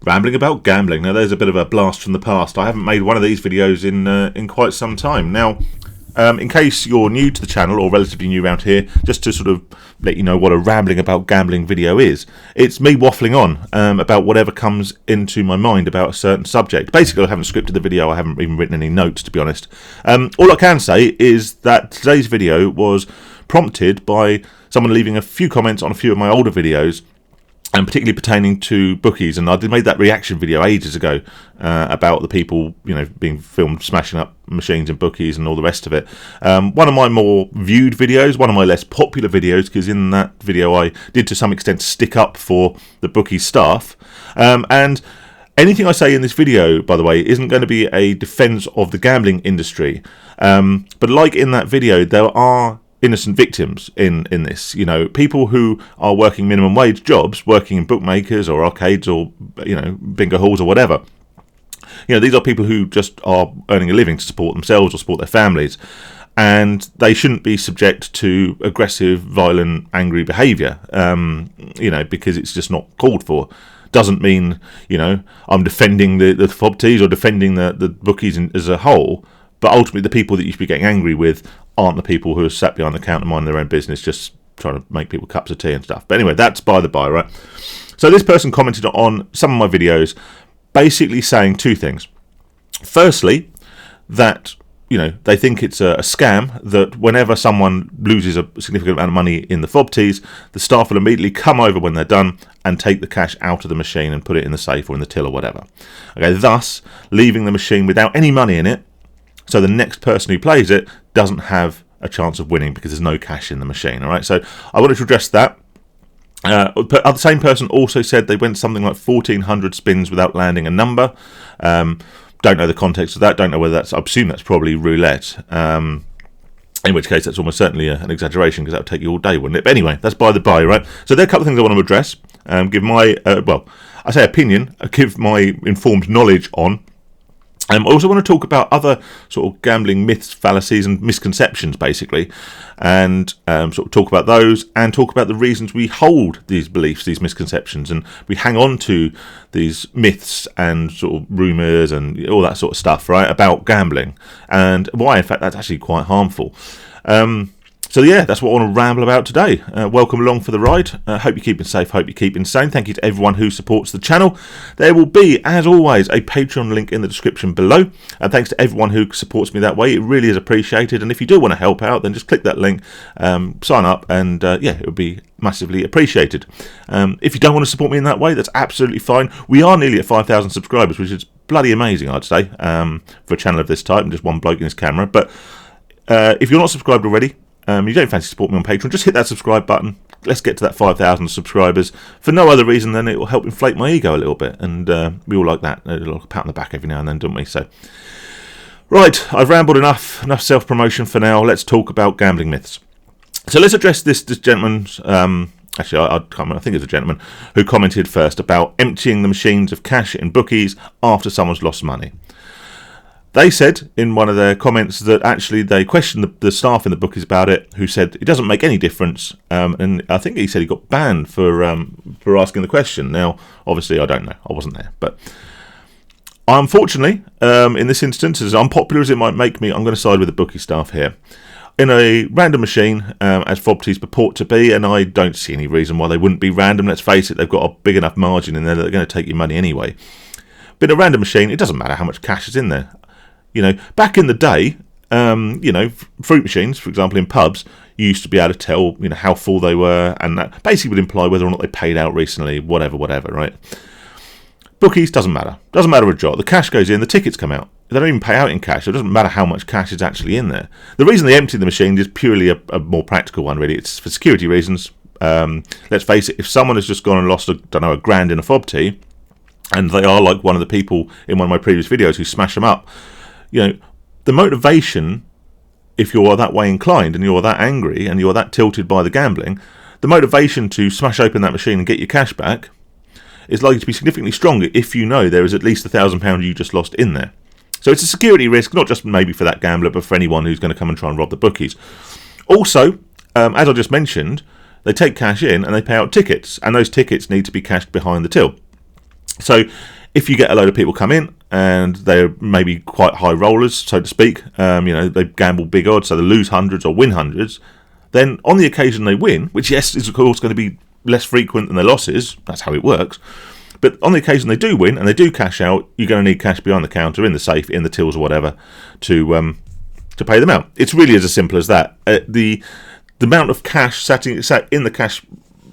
Rambling about gambling. Now, there's a bit of a blast from the past. I haven't made one of these videos in quite some time. Now, in case you're new to the channel or relatively new around here, just to sort of let you know what a rambling about gambling video is, it's me waffling on about whatever comes into my mind about a certain subject. Basically, I haven't scripted the video. I haven't even written any notes, to be honest. All I can say is that today's video was prompted by someone leaving a few comments on a few of my older videos, and particularly pertaining to bookies. And I did made that reaction video ages ago about the people, being filmed smashing up machines and bookies and all the rest of it. One of my more viewed videos, one of my less popular videos, because in that video I did to some extent stick up for the bookie staff. And anything I say in this video, by the way, isn't going to be a defence of the gambling industry. But like in that video, there are innocent victims in this, people who are working minimum wage jobs, working in bookmakers or arcades or bingo halls or whatever. These are people who just are earning a living to support themselves or support their families, and they shouldn't be subject to aggressive, violent, angry behaviour, because it's just not called for. Doesn't mean I'm defending the FOBTs or defending the bookies as a whole, but ultimately the people that you should be getting angry with aren't the people who are sat behind the counter minding their own business, just trying to make people cups of tea and stuff. But anyway, that's by the by, right? So this person commented on some of my videos, basically saying two things. Firstly, that they think it's a scam, that whenever someone loses a significant amount of money in the FOBTs, the staff will immediately come over when they're done and take the cash out of the machine and put it in the safe or in the till or whatever. Okay, thus leaving the machine without any money in it, so the next person who plays it doesn't have a chance of winning because there's no cash in the machine. All right, so I wanted to address that. But the same person also said they went something like 1,400 spins without landing a number. Don't know the context of that. Don't know whether that's. I assume that's probably roulette. In which case, that's almost certainly an exaggeration, because that would take you all day, wouldn't it? But anyway, that's by the by, right? So there are a couple of things I want to address. Give my I say opinion. Give my informed knowledge on. I also want to talk about other sort of gambling myths, fallacies and misconceptions, basically, and sort of talk about those and talk about the reasons we hold these beliefs, these misconceptions, and we hang on to these myths and sort of rumours and all that sort of stuff, right, about gambling, and why, in fact, that's actually quite harmful. So yeah, that's what I want to ramble about today. Welcome along for the ride. Hope you're keeping safe, hope you're keeping sane. Thank you to everyone who supports the channel. There will be, as always, a Patreon link in the description below. And thanks to everyone who supports me that way. It really is appreciated. And if you do want to help out, then just click that link, sign up, and it would be massively appreciated. If you don't want to support me in that way, that's absolutely fine. We are nearly at 5,000 subscribers, which is bloody amazing, I'd say, for a channel of this type and just one bloke in his camera. But if you're not subscribed already, you don't fancy support me on Patreon, just hit that subscribe button. Let's get to that 5,000 subscribers for no other reason than it will help inflate my ego a little bit, and we all like that, a little pat on the back every now and then, don't we? So, right, I've rambled enough self-promotion for now. Let's talk about gambling myths. So let's address this gentleman's, actually I think it's a gentleman who commented first about emptying the machines of cash in bookies after someone's lost money. They said in one of their comments that actually they questioned the staff in the bookies about it, who said it doesn't make any difference, and I think he said he got banned for asking the question. Now, obviously, I don't know. I wasn't there. But unfortunately, in this instance, as unpopular as it might make me, I'm going to side with the bookie staff here. In a random machine, as FOBTs purport to be, and I don't see any reason why they wouldn't be random. Let's face it, they've got a big enough margin in there that they're going to take your money anyway. But in a random machine, it doesn't matter how much cash is in there. Back in the day, fruit machines, for example, in pubs, you used to be able to tell, how full they were, and that basically would imply whether or not they paid out recently, whatever, right? Bookies, doesn't matter. Doesn't matter a jot. The cash goes in, the tickets come out. They don't even pay out in cash. It doesn't matter how much cash is actually in there. The reason they empty the machine is purely a more practical one, really. It's for security reasons. Let's face it, if someone has just gone and lost, a grand in a FOBT, and they are like one of the people in one of my previous videos who smash them up, the motivation, if you're that way inclined and you're that angry and you're that tilted by the gambling, the motivation to smash open that machine and get your cash back is likely to be significantly stronger if you know there is at least £1,000 you just lost in there. So it's a security risk, not just maybe for that gambler, but for anyone who's going to come and try and rob the bookies. Also, as I just mentioned, they take cash in and they pay out tickets, and those tickets need to be cashed behind the till. So if you get a load of people come in and they're maybe quite high rollers, so to speak, they gamble big odds, so they lose hundreds or win hundreds, then on the occasion they win, which yes is of course going to be less frequent than their losses, that's how it works, but on the occasion they do win and they do cash out, you're going to need cash behind the counter, in the safe, in the tills or whatever, to pay them out. It's really as simple as that. The amount of cash sat in the cash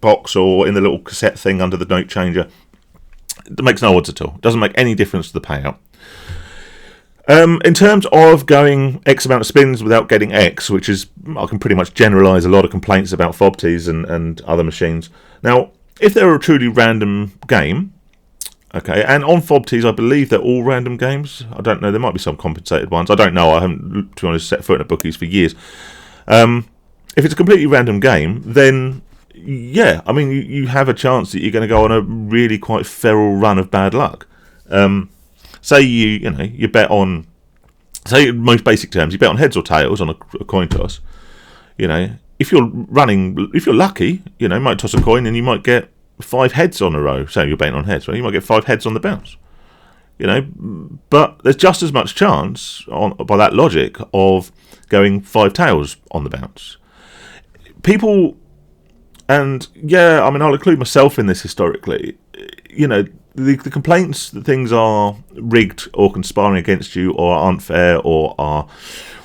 box or in the little cassette thing under the note changer, it makes no odds at all. It doesn't make any difference to the payout. In terms of going X amount of spins without getting X, which is, I can pretty much generalise a lot of complaints about FOBTs and other machines. Now, if they're a truly random game, okay, and on FOBTs I believe they're all random games. I don't know, there might be some compensated ones. I don't know, I haven't, to be honest, set foot in a bookies for years. If it's a completely random game, then yeah, I mean, you have a chance that you're going to go on a really quite feral run of bad luck. Say you bet on, say in most basic terms, you bet on heads or tails on a coin toss. If you're lucky, you might toss a coin and you might get 5 heads on a row. So you're betting on heads, right? You might get 5 heads on the bounce. But there's just as much chance, by that logic, of going 5 tails on the bounce. People, and yeah, I mean, I'll include myself in this historically. The complaints that things are rigged or conspiring against you or are unfair or are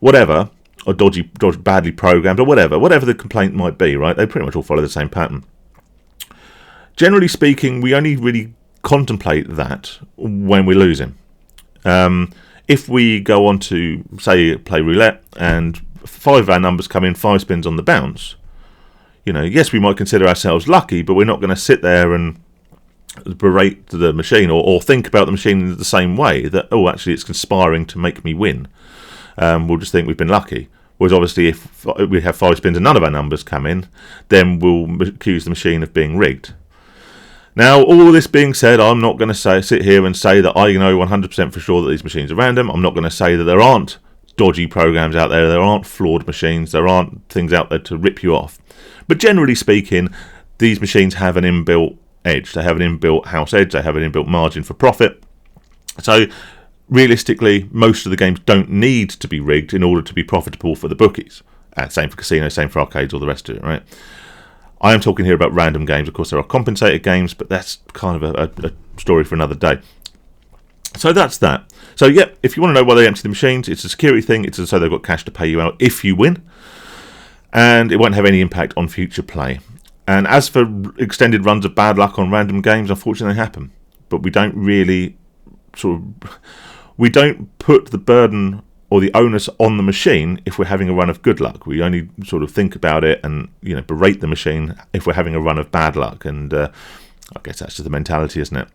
whatever, or dodgy, badly programmed or whatever the complaint might be, right? They pretty much all follow the same pattern. Generally speaking, we only really contemplate that when we're losing. If we go on to, say, play roulette and 5 of our numbers come in 5 spins on the bounce, yes, we might consider ourselves lucky, but we're not going to sit there and berate the machine or think about the machine in the same way that, oh, actually it's conspiring to make me win. We'll just think we've been lucky. Whereas obviously if we have 5 spins and none of our numbers come in, then we'll accuse the machine of being rigged. Now, all this being said, I'm not going to sit here and say that I know 100% for sure that these machines are random. I'm not going to say that there aren't dodgy programs out there, there aren't flawed machines, there aren't things out there to rip you off. But generally speaking, these machines have an inbuilt edge. They have an inbuilt house edge, they have an inbuilt margin for profit. So realistically, most of the games don't need to be rigged in order to be profitable for the bookies. Same for casinos, same for arcades, all the rest of it, right? I am talking here about random games. Of course, there are compensated games, but that's kind of a story for another day. So that's that. So, yeah, if you want to know why they empty the machines, it's a security thing. It's so they've got cash to pay you out if you win. And it won't have any impact on future play. And as for extended runs of bad luck on random games, unfortunately they happen. But we don't really we don't put the burden or the onus on the machine if we're having a run of good luck. We only sort of think about it and berate the machine if we're having a run of bad luck. And I guess that's just the mentality, isn't it?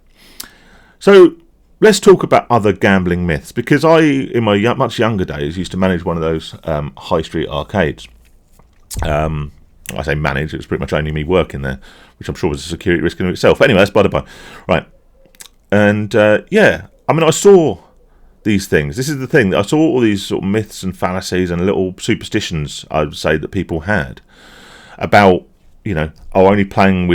So let's talk about other gambling myths, because I, in my much younger days, used to manage one of those high street arcades. I say manage, it was pretty much only me working there, which I'm sure was a security risk in itself. Anyway, that's by the by. Right. And yeah, I mean, I saw these things. This is the thing. I saw all these sort of myths and fallacies and little superstitions, I would say, that people had about, only playing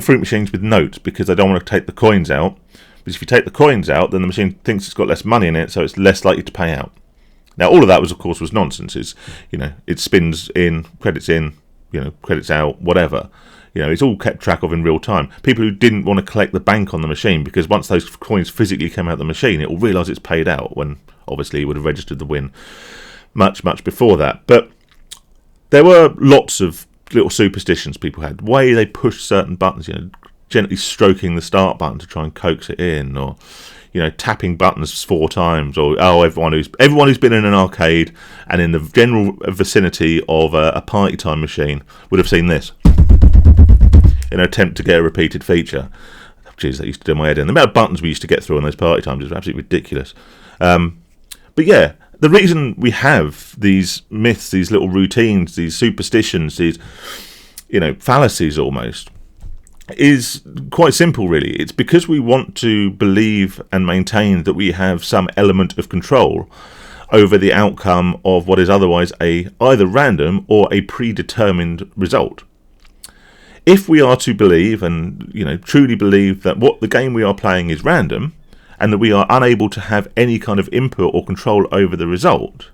fruit machines with notes because they don't want to take the coins out. Because if you take the coins out, then the machine thinks it's got less money in it, so it's less likely to pay out. Now, all of that was nonsense. It's, it spins in, credits out, whatever. It's all kept track of in real time. People who didn't want to collect the bank on the machine, because once those coins physically came out of the machine, it will realise it's paid out, when obviously it would have registered the win much, much before that. But there were lots of little superstitions people had. The way they pushed certain buttons, gently stroking the start button to try and coax it in, or tapping buttons 4 times, or everyone who's been in an arcade and in the general vicinity of a party time machine would have seen this in an attempt to get a repeated feature. Jeez, that used to do my head in. The amount of buttons we used to get through on those party times is absolutely ridiculous. But yeah, the reason we have these myths, these little routines, these superstitions, these fallacies almost, is quite simple, really. It's because we want to believe and maintain that we have some element of control over the outcome of what is otherwise either random or a predetermined result. if we are to believe and truly believe that what the game we are playing is random and that we are unable to have any kind of input or control over the result,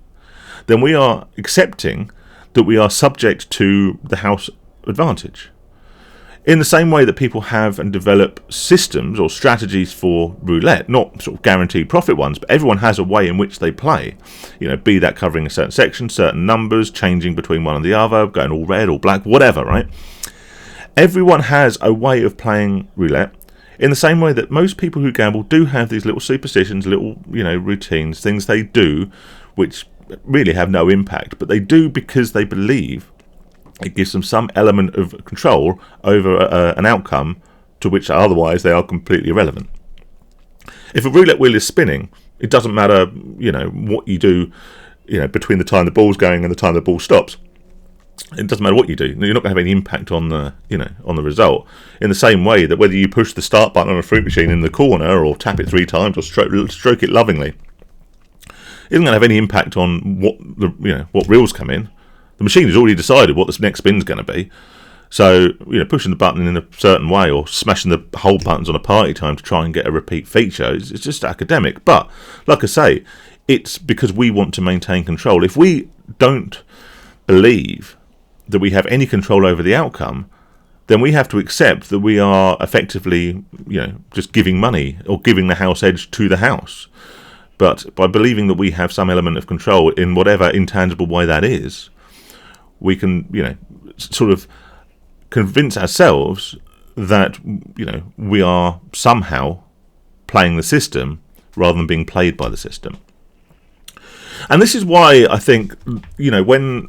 then we are accepting that we are subject to the house advantage. In the same way that people have and develop systems or strategies for roulette, not sort of guaranteed profit ones, but everyone has a way in which they play. Be that covering a certain section, certain numbers, changing between one and the other, going all red or black, whatever, right? Everyone has a way of playing roulette in the same way that most people who gamble do have these little superstitions, little, routines, things they do which really have no impact, but they do because they believe it gives them some element of control over an outcome to which otherwise they are completely irrelevant. If a roulette wheel is spinning, it doesn't matter, what you do, between the time the ball's going and the time the ball stops. It doesn't matter what you do. You're not going to have any impact on the, on the result. In the same way that whether you push the start button on a fruit machine in the corner or tap it 3 times or stroke it lovingly, isn't going to have any impact on what reels come in. The machine has already decided what the next spin's going to be. So, pushing the button in a certain way or smashing the whole buttons on a party time to try and get a repeat feature is just academic. But, like I say, it's because we want to maintain control. If we don't believe that we have any control over the outcome, then we have to accept that we are effectively, just giving money or giving the house edge to the house. But by believing that we have some element of control in whatever intangible way that is, we can, sort of convince ourselves that, we are somehow playing the system rather than being played by the system. And this is why I think, when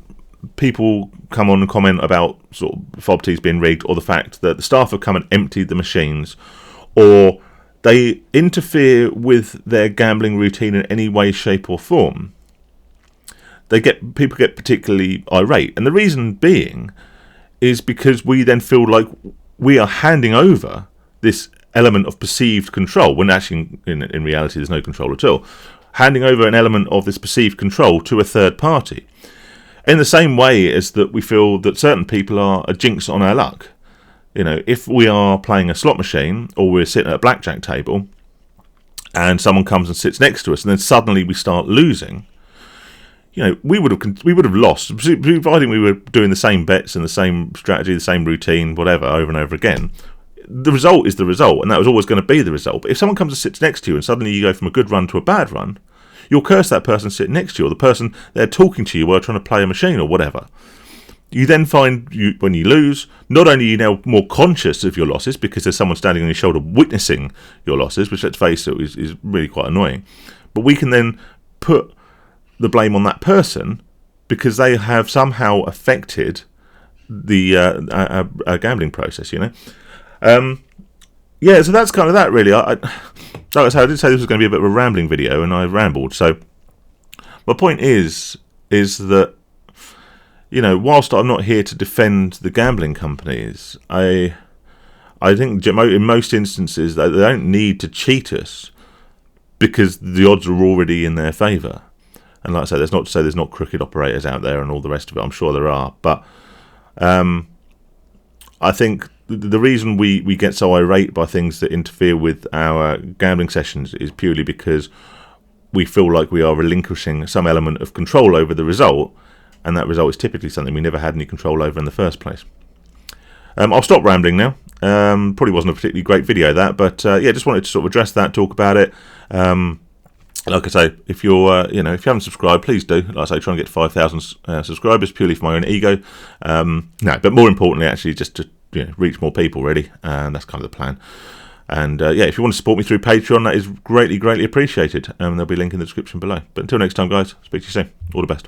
people come on and comment about sort of FOBTs being rigged, or the fact that the staff have come and emptied the machines, or they interfere with their gambling routine in any way, shape or form, people get particularly irate. And the reason being is because we then feel like we are handing over this element of perceived control, when actually in reality there's no control at all. Handing over an element of this perceived control to a third party. In the same way as that we feel that certain people are a jinx on our luck. If we are playing a slot machine or we're sitting at a blackjack table and someone comes and sits next to us and then suddenly we start losing, we would have lost, providing we were doing the same bets and the same strategy, the same routine, whatever, over and over again. The result is the result, and that was always going to be the result. But if someone comes and sits next to you and suddenly you go from a good run to a bad run, you'll curse that person sitting next to you, or the person they're talking to you while trying to play a machine or whatever. You then find when you lose, not only are you now more conscious of your losses because there's someone standing on your shoulder witnessing your losses, which, let's face it, is really quite annoying, but we can then put the blame on that person because they have somehow affected the gambling process, So that's kind of that, really. Like I said, I did say this was going to be a bit of a rambling video, and I rambled. So my point is that, whilst I'm not here to defend the gambling companies, I think in most instances that they don't need to cheat us because the odds are already in their favour. And like I say, that's not to say there's not crooked operators out there and all the rest of it. I'm sure there are. But I think the reason we get so irate by things that interfere with our gambling sessions is purely because we feel like we are relinquishing some element of control over the result, and that result is typically something we never had any control over in the first place. I'll stop rambling now. Probably wasn't a particularly great video, that, but just wanted to sort of address that, talk about it. Like I say, if you're, if you haven't subscribed, please do. Like I say, trying to get to 5,000 subscribers purely for my own ego. But more importantly, actually, just to reach more people, really. And that's kind of the plan. And if you want to support me through Patreon, that is greatly, greatly appreciated. There'll be a link in the description below. But until next time, guys, speak to you soon. All the best.